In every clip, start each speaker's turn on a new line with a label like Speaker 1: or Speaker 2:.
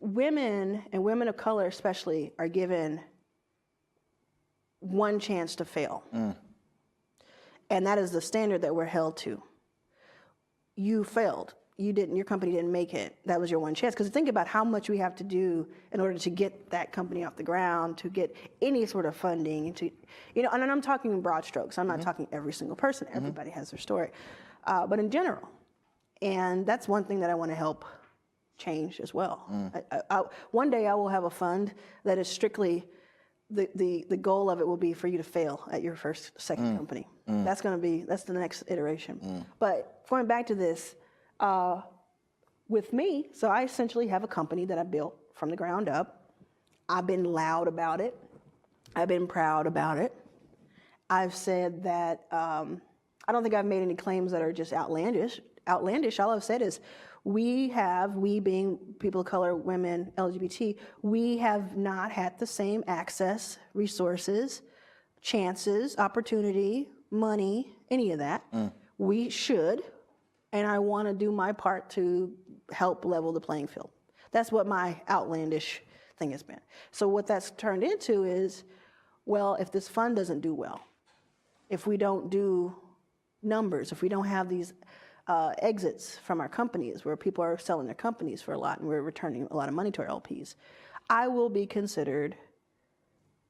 Speaker 1: women and women of color especially are given one chance to fail. And that is the standard that we're held to. You failed. Your company didn't make it. That was your one chance. Because think about how much we have to do in order to get that company off the ground, to get any sort of funding, and I'm talking in broad strokes. I'm not talking every single person. Everybody has their story. But in general. And that's one thing that I want to help change as well. One day I will have a fund that is strictly, the goal of it will be for you to fail at your second company. That's the next iteration. But going back to this, with me, so I essentially have a company that I built from the ground up. I've been loud about it. I've been proud about it. I've said that I don't think I've made any claims that are just outlandish. All I've said is we being people of color, women, LGBT, we have not had the same access, resources, chances, opportunity, money, any of that. We should, and I want to do my part to help level the playing field. That's what my outlandish thing has been. So what that's turned into is, well, if this fund doesn't do well, if we don't do numbers, if we don't have these exits from our companies where people are selling their companies for a lot and we're returning a lot of money to our LPs, I will be considered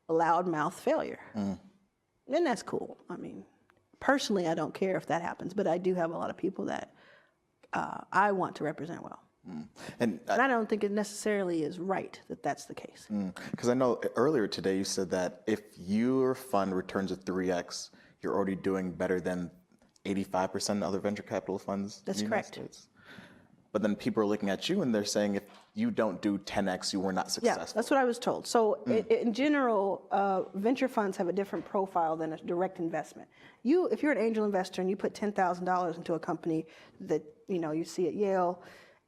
Speaker 1: a loudmouth failure. And that's cool. I mean, personally, I don't care if that happens, but I do have a lot of people that I want to represent well. And I don't think it necessarily is right that that's the case.
Speaker 2: Because I know earlier today you said that if your fund returns a 3x, you're already doing better than 85% of other venture capital funds.
Speaker 1: That's correct.
Speaker 2: States. But then people are looking at you and they're saying if you don't do 10x, you were not successful.
Speaker 1: Yeah, that's what I was told. So in general, venture funds have a different profile than a direct investment. If you're an angel investor and you put $10,000 into a company that you see at Yale,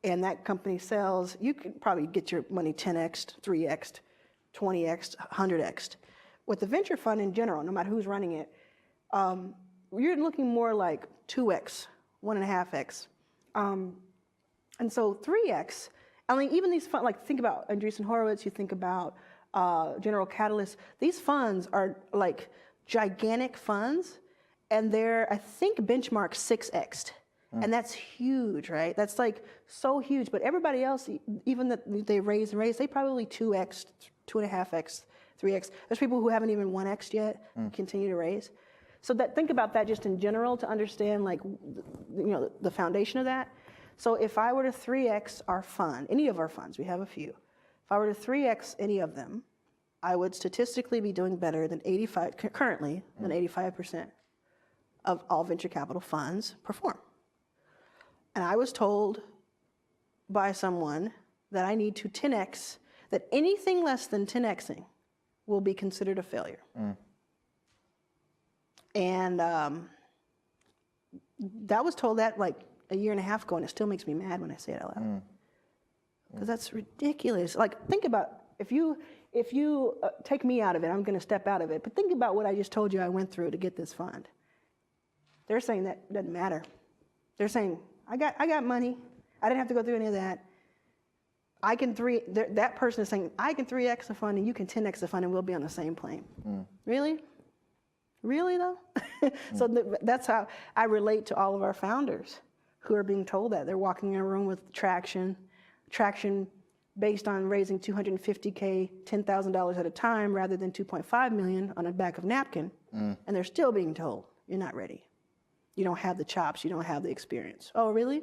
Speaker 1: and that company sells, you could probably get your money 10x, 3x, 20x, 100x. With the venture fund in general, no matter who's running it, you're looking more like 2x, 1.5x. And so 3x, I mean, even these funds, like think about Andreessen Horowitz, you think about General Catalyst, these funds are like gigantic funds, and they're, I think, benchmark 6x'd. And that's huge, right? That's like so huge. But everybody else, even that they raise, they probably 2x, 2.5x, 3x. There's people who haven't even 1x yet, continue to raise. So think about that just in general to understand like, the foundation of that. So if I were to 3x our fund, any of our funds, we have a few. If I were to 3x any of them, I would statistically be doing better than 85% of all venture capital funds perform. And I was told by someone that I need to 10x, that anything less than 10xing will be considered a failure. And that was told that like a year and a half ago, and it still makes me mad when I say it out loud. Because that's ridiculous. Like, think about, if you take me out of it, I'm going to step out of it, but think about what I just told you I went through to get this fund. They're saying that doesn't matter. They're saying, I got money. I didn't have to go through any of that. That person is saying, I can 3x the fund and you can 10x the fund and we'll be on the same plane. Really? Really though? So that's how I relate to all of our founders who are being told that. They're walking in a room with traction based on raising $250K, $10,000 at a time rather than $2.5 million on the back of napkin. And they're still being told, you're not ready. You don't have the chops, you don't have the experience. Oh, really?